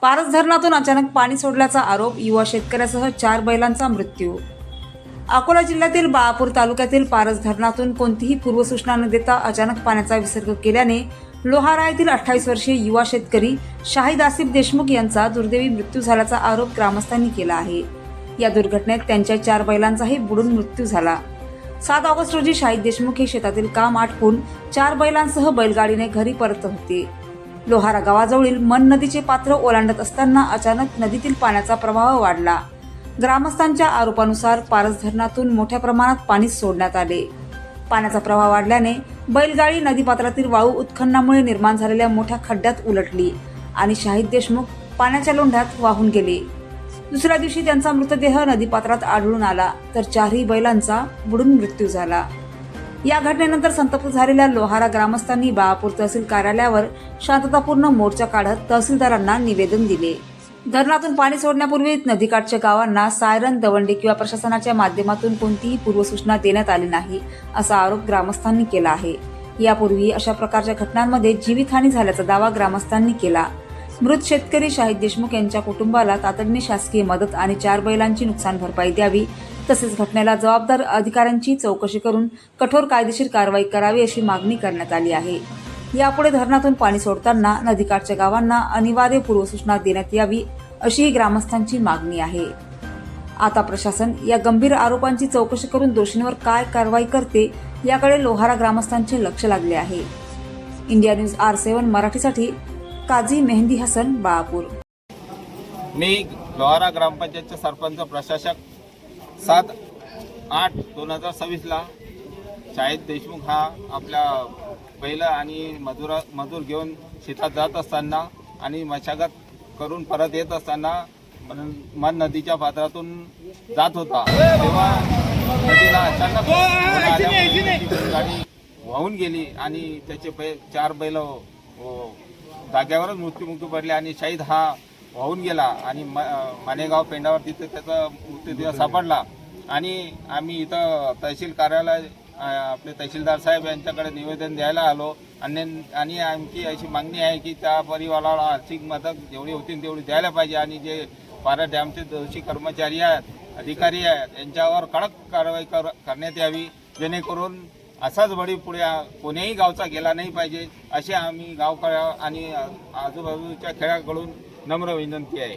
पारस धरणातून अचानक पाणी सोडल्याचा आरोप, युवा शेतकऱ्यासह 4 बैलांचा मृत्यू। अकोला जिल्ह्यातील बाळापूर तालुक्यातील पारस धरणातून कोणतीही पूर्वसूचना न देता अचानक पाण्याचा विसर्ग केल्याने लोहारा येथील 28 वर्षीय युवा शेतकरी शाहिद आसिफ देशमुख यांचा दुर्दैवी मृत्यू झाल्याचा आरोप ग्रामस्थांनी केला आहे। या दुर्घटनेत त्यांच्या 4 बैलांचाही बुडून मृत्यू झाला। 7 ऑगस्ट रोजी शाहिद देशमुख हे शेतातील काम आटपून 4 बैलांसह बैलगाडीने घरी परत होते। लोहारा गावाजवळील मन नदीचे पात्र ओलांडत असताना अचानक नदीतील पाण्याचा प्रवाह वाढला। ग्रामस्थांच्या आरोपानुसार पारस धरणातून मोठ्या प्रमाणात पाणी सोडण्यात आले। पाण्याचा प्रवाह वाढल्याने बैलगाडी नदीपात्रातील वाळू उत्खननामुळे निर्माण झालेल्या मोठ्या खड्ड्यात उलटली आणि शाहिद देशमुख पाण्याच्या लोंढ्यात वाहून गेले। दुसऱ्या दिवशी त्यांचा मृतदेह नदीपात्रात आढळून आला, तर 4ही बैलांचा बुडून मृत्यू झाला। या घटनेनंतर संतप्त झालेल्या लोहारा ग्रामस्थांनी बाळापूर तहसील कार्यालयावर शांततापूर्ण मोर्चा काढत तहसीलदारांना निवेदन दिले। धरणातून पाणी सोडण्यापूर्वी नदीकाठच्या गावांना सायरन, दवंडी किंवा प्रशासनाच्या माध्यमातून कोणतीही पूर्वसूचना देण्यात आली नाही, असा आरोप ग्रामस्थांनी केला आहे। यापूर्वी अशा प्रकारच्या घटनांमध्ये जीवितहानी झाल्याचा दावा ग्रामस्थांनी केला। मृत शेतकरी शाहिद देशमुख यांच्या कुटुंबाला तातडीने शासकीय मदत आणि 4 बैलांची नुकसान भरपाई द्यावी, तसेच घटनेला जबाबदार अधिकाऱ्यांची चौकशी करून कठोर कायदेशीर कारवाई करावी अशी मागणी करण्यात आली आहे। यापुढे धरणातून पाणी सोडताना नदीकाठच्या गावांना अनिवार्य पूर्वसूचना देण्यात यावी, अशीही ग्रामस्थांची मागणी आहे। आता प्रशासन या गंभीर आरोपांची चौकशी करून दोषींवर काय कारवाई करते याकडे लोहारा ग्रामस्थांचे लक्ष लागले आहे। इंडिया न्यूज R7 मराठीसाठी काझी मेहंदी हसन, बाळापूर। मी लोहारा ग्रामपंचायतचे सरपंच प्रशासक 7/8/2026 ला शाहिद देशमुख हा आपल्या बैल आणि मजूर घेऊन शेतात जात असताना आणि मशागत करून परत येत असताना मन नदीच्या पात्रातून जात होता, तेव्हा नदीला अचानक गाडी वाहून गेली आणि त्याचे 4 बैल जाग्यावरच मृत्युमुखी पडले आणि शाहिद हा वाहून गेला आणि मानेगाव पेंडावर तिथे त्याचा मृतदेह सापडला। आणि आम्ही इथं तहसील कार्यालय आपले तहसीलदार साहेब यांच्याकडे निवेदन द्यायला आलो आणि आमची अशी मागणी आहे की त्या परिवाराला आर्थिक मदत जेवढी होती तेवढी द्यायला पाहिजे आणि जे पारस डॅमचे दोषी कर्मचारी आहेत, अधिकारी आहेत, यांच्यावर कडक कारवाई करण्यात यावी, जेणेकरून असाच बळी पुढे कोणीही गावचा गेला नाही पाहिजे, असे आम्ही गावकऱ्या आणि आजूबाजूच्या खेड्याकडून नम्र विनंती आहे।